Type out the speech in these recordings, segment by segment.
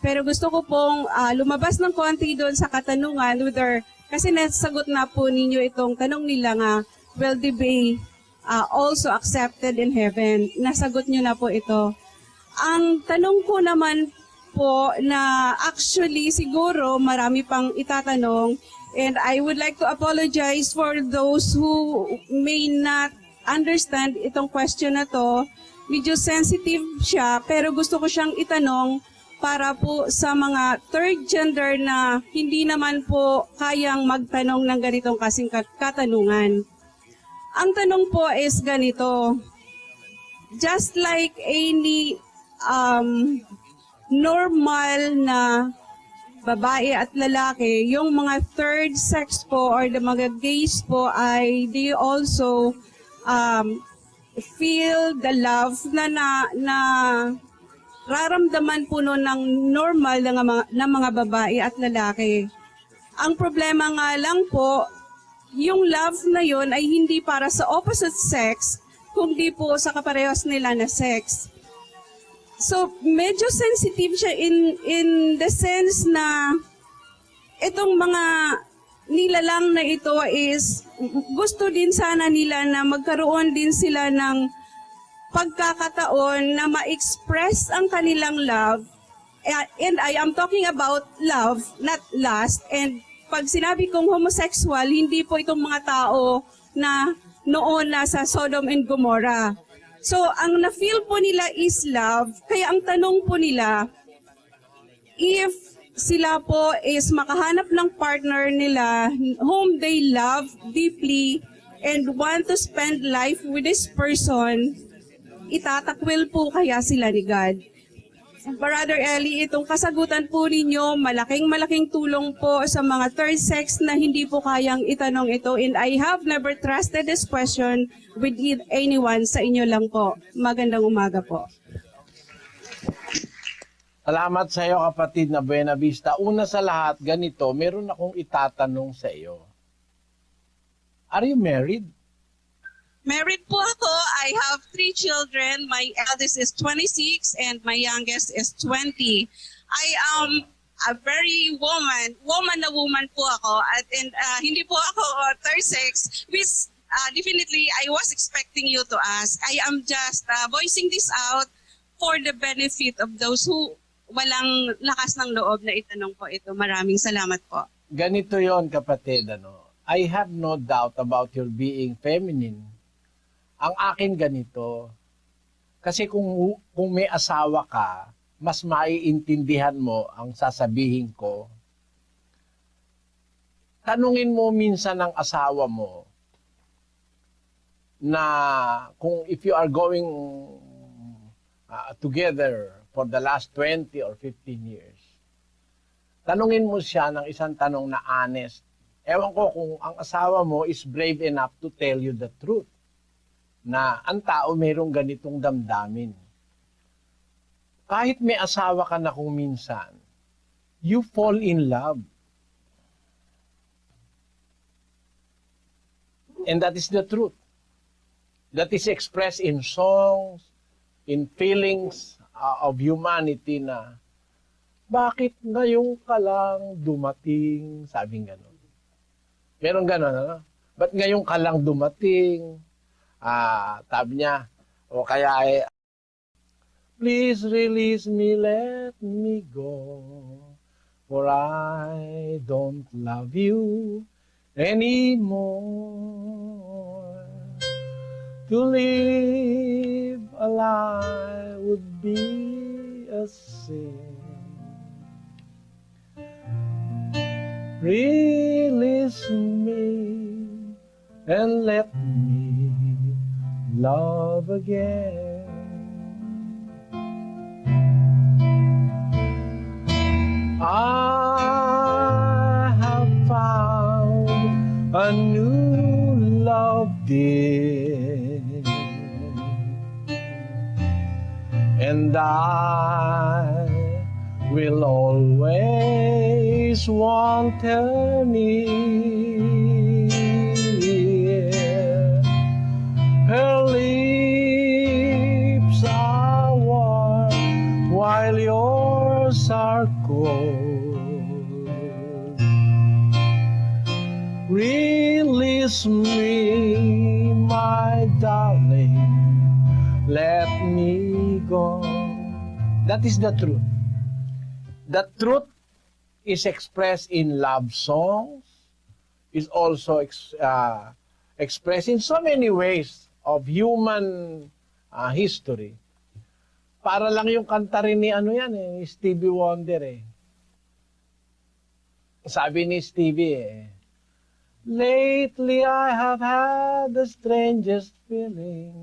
Pero gusto ko pong lumabas ng konti doon sa katanungan kasi nasagot na po ninyo itong tanong nila nga, will they be also accepted in heaven? Nasagot nyo na po ito. Ang tanong ko naman po na actually siguro marami pang itatanong, and I would like to apologize for those who may not understand itong question na to. Medyo sensitive siya, pero gusto ko siyang itanong para po sa mga third gender na hindi naman po kayang magtanong ng ganitong kasing katanungan. Ang tanong po is ganito, just like any normal na babae at lalaki, yung mga third sex po or the mga gays po ay they also feel the love na raramdaman po nun ng normal na mga babae at lalaki. Ang problema nga lang po, yung love na yun ay hindi para sa opposite sex, kundi po sa kaparehas nila na sex. So, medyo sensitive siya in the sense na itong mga nilalang na ito is gusto din sana nila na magkaroon din sila ng pagkakataon na ma-express ang kanilang love. And I am talking about love, not lust. And pag sinabi kong homosexual, hindi po itong mga tao na noon nasa Sodom and Gomorrah. So, ang na-feel po nila is love. Kaya ang tanong po nila, if sila po is makahanap ng partner nila whom they love deeply and want to spend life with this person, itatakwil po kaya sila ni God? Brother Eli, itong kasagutan po ninyo, malaking tulong po sa mga third sex na hindi po kayang itanong ito. And I have never trusted this question with anyone, sa inyo lang po. Magandang umaga po. Salamat sa iyo, kapatid na Buena Vista. Una sa lahat, ganito, meron akong itatanong sa iyo. Are you married? Married po ako. I have 3 children. My eldest is 26 and my youngest is 20. I am a very woman po ako. And hindi po ako third sex, which definitely I was expecting you to ask. I am just voicing this out for the benefit of those who walang lakas ng loob na itanong po ito. Maraming salamat po. Ganito yon, kapatid. I have no doubt about your being feminine. Ang akin ganito, kasi kung may asawa ka, mas maiintindihan mo ang sasabihin ko. Tanungin mo minsan ng asawa mo na kung if you are going together for the last 20 or 15 years, tanungin mo siya ng isang tanong na honest. Ewan ko kung ang asawa mo is brave enough to tell you the truth, na ang tao mayroong ganitong damdamin. Kahit may asawa ka na kung minsan, you fall in love. And that is the truth. That is expressed in songs, in feelings of humanity na, bakit ngayon ka lang dumating? Sabing gano'n. Meron gano'n, ano? Ba't ngayon ka lang dumating? Sabi niya, o kaya ay, please release me, let me go, for I don't love you anymore. To live a lie would be a sin. Release me and let me love again. I have found a new love, dear, and I will always want her near. Her lips are warm while yours shores are cold. Release me, my darling, let me go. That is the truth. The truth is expressed in love songs, is also expressed in so many ways of human history. Para lang yung kanta rin ni ni Stevie Wonder eh. Sabi ni Stevie lately I have had the strangest feeling,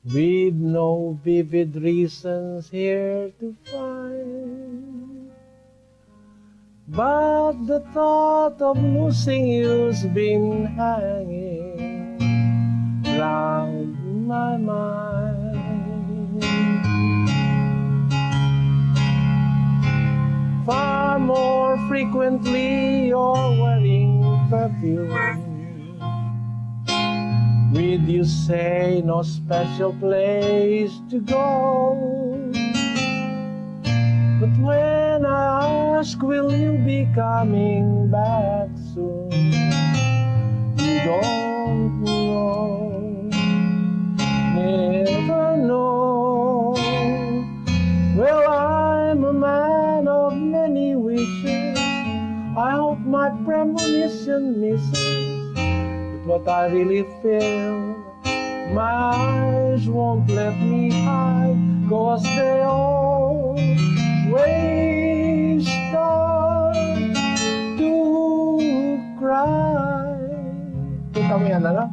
with no vivid reasons here to find. But the thought of losing you's been hanging round my mind. Far more frequently you're wearing perfume. With you say no special place to go. But when I ask, will you be coming back soon? You don't know, never know. Well, I'm a man of many wishes. I hope my premonition misses what I really feel. My eyes won't let me hide, 'cause they always start to cry. Kita mo yan, ano?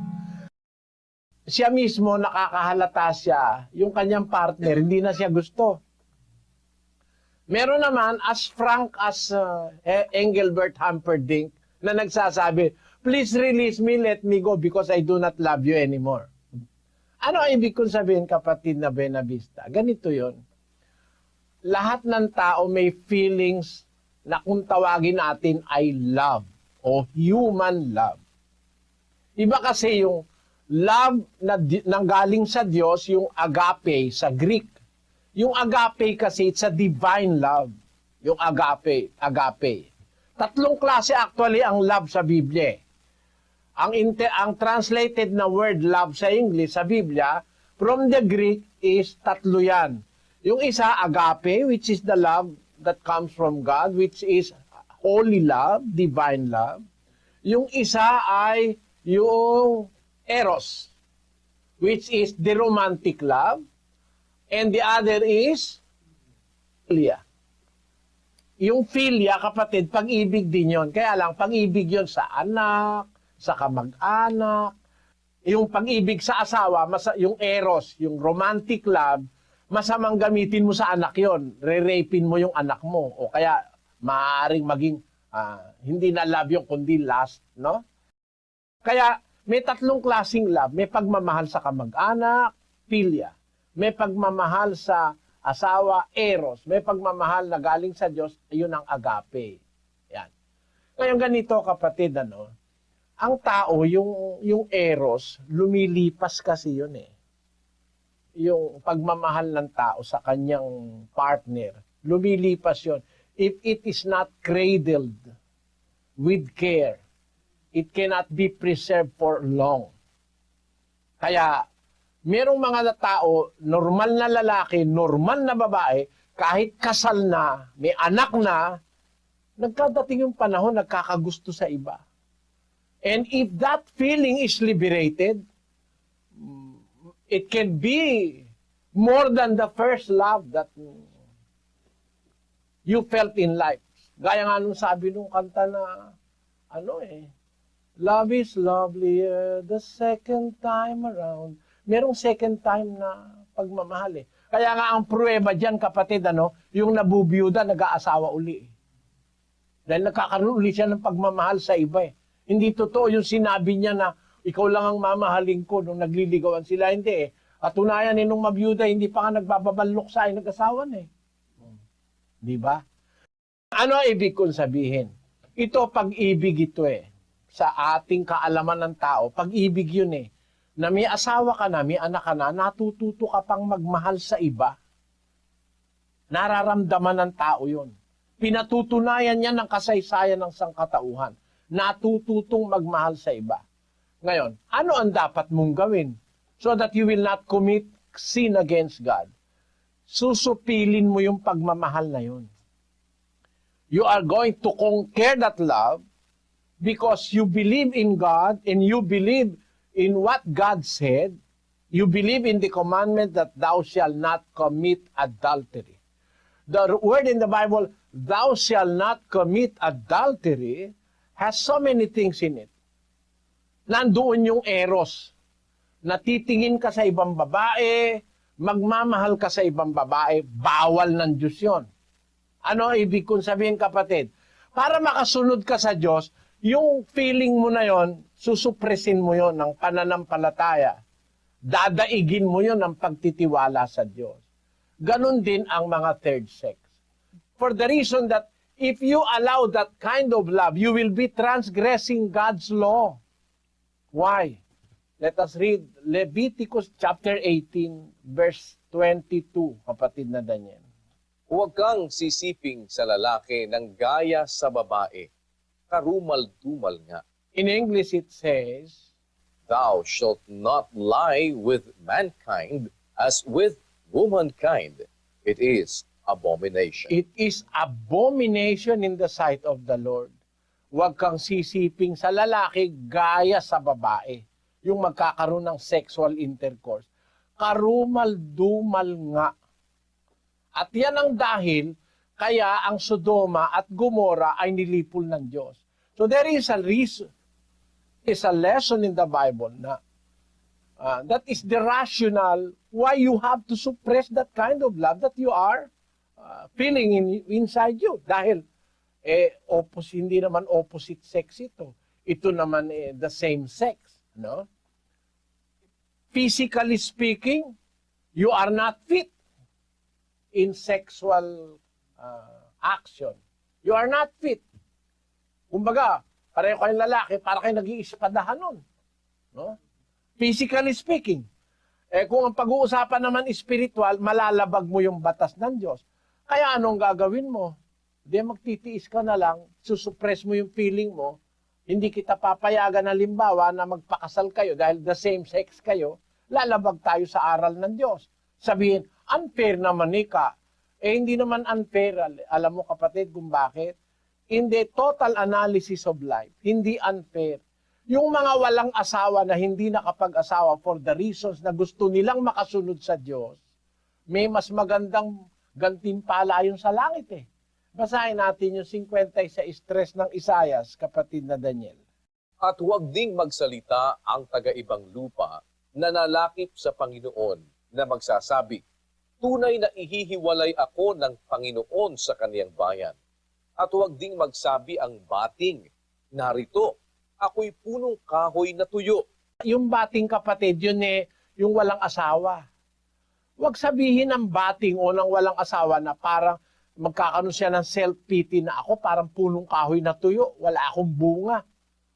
Siya mismo, nakakahalata siya, yung kanyang partner, hindi na siya gusto. Meron naman, as frank as Engelbert Humperdinck, na nagsasabi, please release me, let me go, because I do not love you anymore. Ano ang ibig kong sabihin, kapatid na Benavista? Ganito yon. Lahat ng tao may feelings na kung tawagin natin ay love o human love. Iba kasi yung love na nanggaling sa Diyos, yung agape sa Greek. Yung agape kasi, it's a divine love. Yung agape. Tatlong klase actually ang love sa Biblia. Ang translated na word love sa English, sa Biblia, from the Greek is tatlo yan. Yung isa, agape, which is the love that comes from God, which is holy love, divine love. Yung isa ay yung eros, which is the romantic love. And the other is philia. Yung philia, kapatid, pag-ibig din yon. Kaya lang, pag-ibig yon sa anak, sa kamag-anak. Yung pag-ibig sa asawa, yung eros, yung romantic love, masamang gamitin mo sa anak yon. Re-rapin mo yung anak mo. O kaya, maaaring maging, hindi na love yung kundi lust, no? Kaya, may tatlong klaseng love. May pagmamahal sa kamag-anak, philia. May pagmamahal sa asawa, eros. May pagmamahal na galing sa Diyos, yun ang agape. Yan. Ngayon ganito, kapatid, ang tao, yung eros, lumilipas kasi yun eh. Yung pagmamahal ng tao sa kanyang partner, lumilipas yun. If it is not cradled with care, it cannot be preserved for long. Kaya, merong mga tao, normal na lalaki, normal na babae, kahit kasal na, may anak na, nagkadating yung panahon, nagkakagusto sa iba. And if that feeling is liberated, it can be more than the first love that you felt in life. Gaya nga nung sabi nung kanta na, love is lovelier the second time around. Merong second time na pagmamahal eh. Kaya nga ang pruweba dyan, kapatid, yung nabubiyuda, nag-aasawa uli. Dahil nagkakaroon uli siya ng pagmamahal sa iba eh. Hindi totoo yung sinabi niya na ikaw lang ang mamahalin ko nung nagliligawan sila. Hindi eh. At tunayan eh, nung mabiyuda, hindi pa nga nagbababalok sa ay nag-asawan eh. Di ba? Ano ang ibig kong sabihin? Ito, pag-ibig ito eh. Sa ating kaalaman ng tao, pag-ibig yun eh. Na may asawa ka na, may anak ka na, natututo ka pang magmahal sa iba. Nararamdaman ng tao yun. Pinatutunayan niya ng kasaysayan ng sangkatauhan. Natututong magmahal sa iba. Ngayon, ano ang dapat mong gawin so that you will not commit sin against God? Susupilin mo yung pagmamahal na yun. You are going to conquer that love because you believe in God and you believe in what God said. You believe in the commandment that thou shalt not commit adultery. The word in the Bible, thou shalt not commit adultery, has so many things in it. Nandoon yung eros. Natitingin ka sa ibang babae, magmamahal ka sa ibang babae, bawal ng Diyos yun. Ano ibig kong sabihin, kapatid? Para makasunod ka sa Diyos, yung feeling mo na yon, susupresin mo yon ng pananampalataya. Dadaigin mo yon ng pagtitiwala sa Diyos. Ganon din ang mga third sex. For the reason that if you allow that kind of love, you will be transgressing God's law. Why? Let us read Leviticus chapter 18, verse 22, kapatid na Daniel. Huwag kang sisiping sa lalaki ng gaya sa babae. Karumal-dumal nga. In English it says, Thou shalt not lie with mankind as with womankind. It is abomination. it is abomination in the sight of the Lord. Huwag kang sisiping sa lalaki gaya sa babae. Yung magkakaroon ng sexual intercourse. Karumal-dumal nga. At yan ang dahil kaya ang Sodoma at Gomora ay nilipol ng Diyos. So there is a reason, is a lesson in the Bible na that is the rationale why you have to suppress that kind of love that you are feeling inside you. Dahil hindi naman opposite sex ito. Ito naman the same sex. No? Physically speaking, you are not fit in sexual action. You are not fit. Kumbaga, pareho kayong lalaki, para kayo nag-iispadahan nun. No? Physically speaking. Kung ang pag-uusapan naman spiritual, malalabag mo yung batas ng Diyos. Kaya anong gagawin mo? Di magtitiis ka na lang, susuppress mo yung feeling mo, hindi kita papayagan halimbawa na magpakasal kayo dahil the same sex kayo, lalabag tayo sa aral ng Diyos. Sabihin, unfair naman ka. Hindi naman unfair. Alam mo kapatid kung bakit? In the total analysis of life, hindi unfair. Yung mga walang asawa na hindi nakapag-asawa for the reasons na gusto nilang makasunod sa Diyos, may mas magandang gantimpala yun sa langit eh. Basahin natin yung 50 sa stress ng Isaias, kapatid na Daniel. At huwag ding magsalita ang taga-ibang lupa na nalakip sa Panginoon na magsasabi, tunay na ihihiwalay ako ng Panginoon sa kaniyang bayan. At huwag ding magsabi ang bating, narito, ako'y punong kahoy na tuyo. Yung bating kapatid, yun yung walang asawa. Huwag sabihin ng bating o ng walang asawa na parang magkakaroon siya ng self-pity na ako parang punong kahoy na tuyo, wala akong bunga.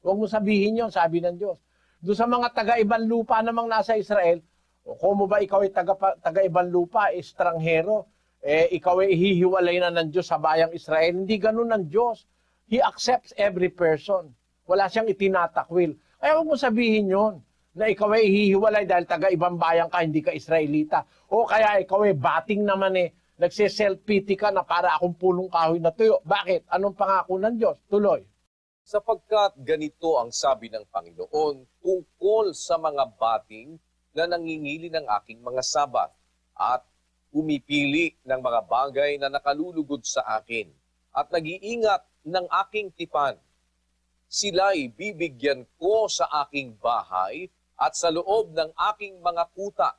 Huwag mo sabihin yon, sabi ng Diyos. Doon sa mga taga-ibang lupa namang nasa Israel, kung mo ba ikaw ay taga-ibang lupa, estranghero, ikaw ay hihiwalay na ng Diyos sa bayang Israel. Hindi ganun ng Diyos. He accepts every person. Wala siyang itinatakwil. Kaya huwag mo sabihin yon na ikaw ay hihiwalay dahil taga-ibang bayang ka, hindi ka Israelita. O kaya ikaw ay bating naman nagse-self-pity ka na para akong punong kahoy na tuyo. Bakit? Anong pangako ng Diyos? Tuloy. Sapagkat ganito ang sabi ng Panginoon tungkol sa mga bating na nangingili ng aking mga sabat at pumipili ng mga bagay na nakalulugod sa akin at nag-iingat ng aking tipan. Sila'y bibigyan ko sa aking bahay at sa loob ng aking mga kuta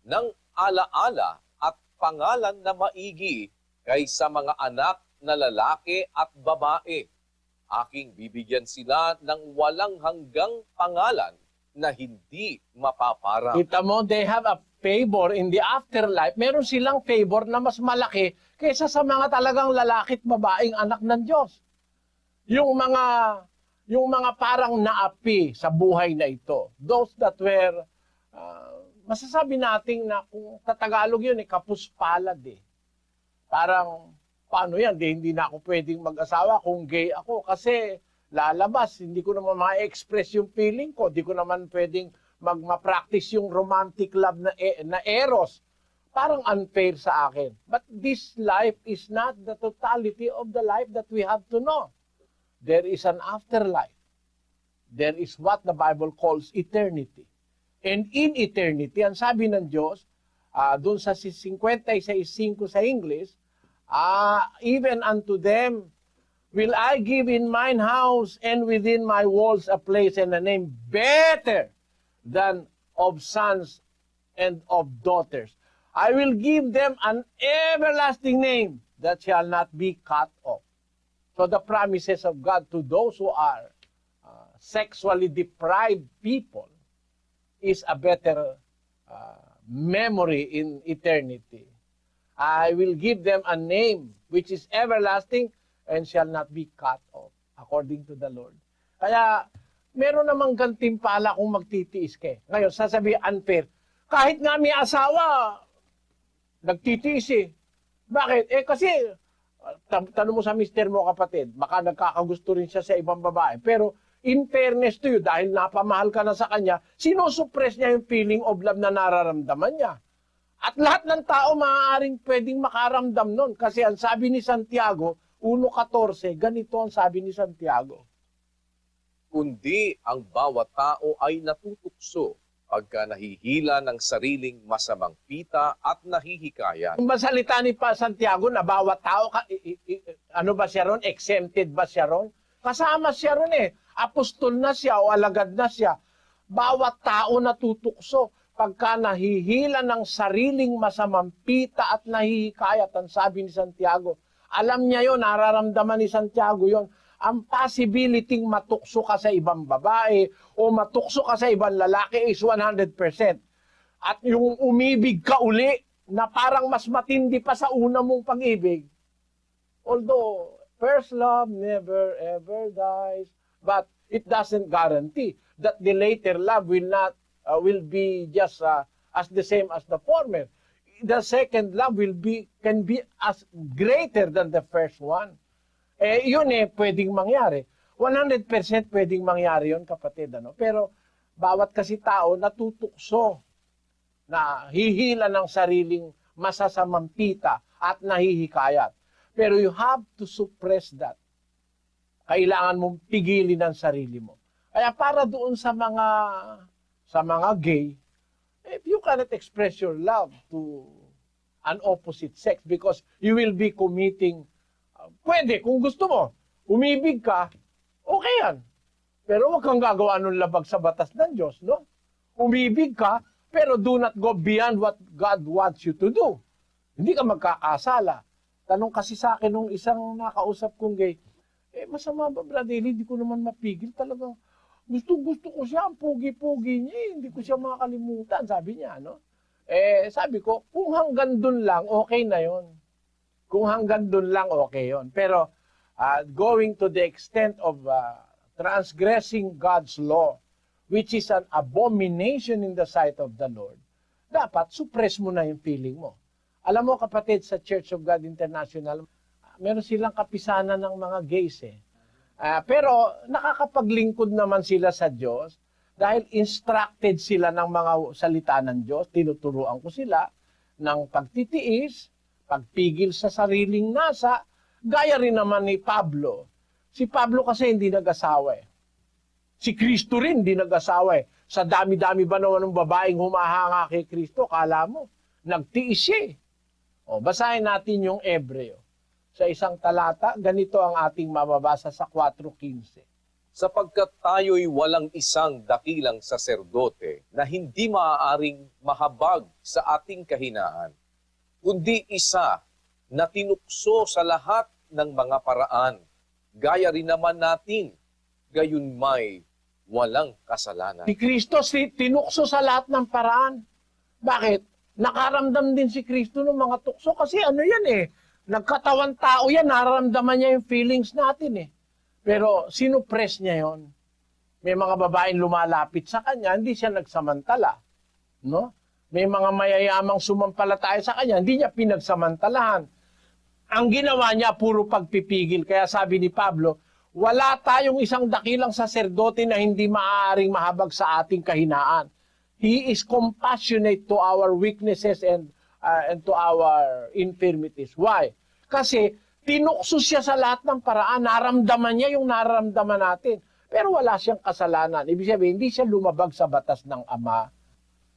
ng alaala at pangalan na maigi kaysa mga anak na lalaki at babae. Aking bibigyan sila ng walang hanggang pangalan na hindi mapaparang. Kita mo, they have a favor in the afterlife. Meron silang favor na mas malaki kaysa sa mga talagang lalaki at babaeng anak ng Diyos. Yung mga parang naapi sa buhay na ito. Those that were, masasabi natin na kung tatagalog yun, kapuspalad eh. Parang, paano yan? Hindi na ako pwedeng mag-asawa kung gay ako kasi lalabas. Hindi ko naman ma-express yung feeling ko. Hindi ko naman pwedeng ma-practice yung romantic love na eros. Parang unfair sa akin. But this life is not the totality of the life that we have to know. There is an afterlife. There is what the Bible calls eternity. And in eternity, ang sabi ng Diyos, doon sa 56:5 sa English, even unto them will I give in mine house and within my walls a place and a name better than of sons and of daughters. I will give them an everlasting name that shall not be cut off. So the promises of God to those who are sexually deprived people is a better memory in eternity. I will give them a name which is everlasting and shall not be cut off, according to the Lord. Kaya, meron namang gantimpala kung magtitiis ka. Ngayon, sasabihin unfair. Kahit nga may asawa, nagtitiis eh. Bakit? Kasi, tanong mo sa mister mo, kapatid, baka nagkakagusto rin siya sa ibang babae. Pero, in fairness to you, dahil napamahal ka na sa kanya, sinosuppress niya yung feeling of love na nararamdaman niya. At lahat ng tao maaaring pwedeng makaramdam nun. Kasi ang sabi ni Santiago, 1:14, ganito ang sabi ni Santiago. Kundi ang bawat tao ay natutukso pagka nahihila ng sariling masamang pita at nahihikayat. Yung salita ni pa Santiago na bawat tao, ano ba siya ron? Exempted ba siya ron? Kasama siya ron eh. Apostol na siya o alagad na siya. Bawat tao natutukso pagka nahihila ng sariling masamang pita at nahihikayat, ang sabi ni Santiago. Alam niya yon, nararamdaman ni Santiago yon. Ang possibility matukso ka sa ibang babae o matukso ka sa ibang lalaki is 100%. At yung umibig ka uli na parang mas matindi pa sa una mong pag-ibig. Although, first love never ever dies, but it doesn't guarantee that the later love will be just as the same as the former. The second love can be as greater than the first one. Yun pwedeng mangyari. 100% pwedeng mangyari yun, kapatid. Pero bawat kasi tao natutukso na hihila ng sariling masasamang pita at nahihikayat. Pero you have to suppress that. Kailangan mong pigilin ang sarili mo. Kaya para doon sa mga gay, if you cannot express your love to an opposite sex because you will be committing, pwede, kung gusto mo, umibig ka, okay yan. Pero huwag kang gagawa ng labag sa batas ng Diyos, no? Umibig ka, pero do not go beyond what God wants you to do. Hindi ka magkakasala. Tanong kasi sa akin nung isang nakausap kong gay, masama ba, brother? Hindi ko naman mapigil talaga. Gusto ko siya, ang pogi-pogi niya, hindi ko siya makakalimutan, sabi niya, no? Sabi ko, kung hanggang dun lang, okay na yon. Kung hanggang dun lang, okay yon. Pero, going to the extent of transgressing God's law, which is an abomination in the sight of the Lord, dapat suppress mo na yung feeling mo. Alam mo, kapatid, sa Church of God International, meron silang kapisanan ng mga gays pero nakakapaglingkod naman sila sa Diyos dahil instructed sila ng mga salita ng Diyos. Tinuturuan ko sila ng pagtitiis, pagpigil sa sariling nasa, gaya rin naman ni Pablo. Si Pablo kasi hindi nag-asawa Si Kristo rin hindi nag-asawa Sa dami-dami ba naman ng babaeng humahanga kay Kristo, kala mo, nagtiis siya basahin natin yung Hebreo. Sa isang talata, ganito ang ating mababasa sa 4:15. Sapagkat tayo'y walang isang dakilang saserdote na hindi maaaring mahabag sa ating kahinaan, kundi isa na tinukso sa lahat ng mga paraan, gaya rin naman natin, gayon may walang kasalanan. Si Kristo tinukso sa lahat ng paraan. Bakit? Nakaramdam din si Kristo ng mga tukso kasi yan nagkatawan tao yan, nararamdaman niya yung feelings natin Pero sinupress niya yon. May mga babaeng lumalapit sa kanya, hindi siya nagsamantala. No? May mga mayayamang sumampalataya sa kanya, hindi niya pinagsamantalahan. Ang ginawa niya, puro pagpipigil. Kaya sabi ni Pablo, wala tayong isang dakilang saserdote na hindi maaaring mahabag sa ating kahinaan. He is compassionate to our weaknesses and to our infirmities. Why? Kasi tinukso siya sa lahat ng paraan. Naramdaman niya yung nararamdaman natin. Pero wala siyang kasalanan. Ibig sabihin, hindi siya lumabag sa batas ng Ama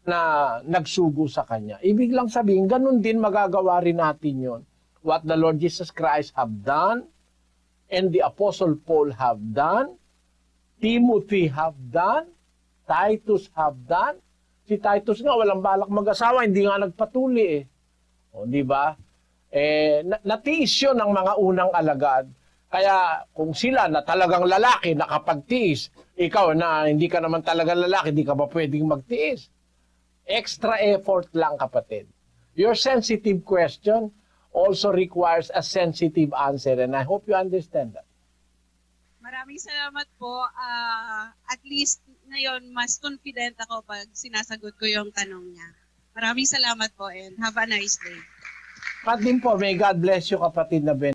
na nagsugo sa kanya. Ibig lang sabihin, ganun din magagawa rin natin yon. What the Lord Jesus Christ have done, and the Apostle Paul have done, Timothy have done, Titus have done. Si Titus nga, walang balak mag-asawa, hindi nga nagpatuli eh. O, di ba? Natiis yun ng mga unang alagad. Kaya kung sila na talagang lalaki nakapagtiis, ikaw na hindi ka naman talaga lalaki, hindi ka ba pwedeng magtiis? Extra effort lang, kapatid. Your sensitive question also requires a sensitive answer, and I hope you understand that. Maraming salamat po. At least ngayon, mas confident ako pag sinasagot ko yung tanong niya. Maraming salamat po and have a nice day. At din po, may God bless you, kapatid na Ben.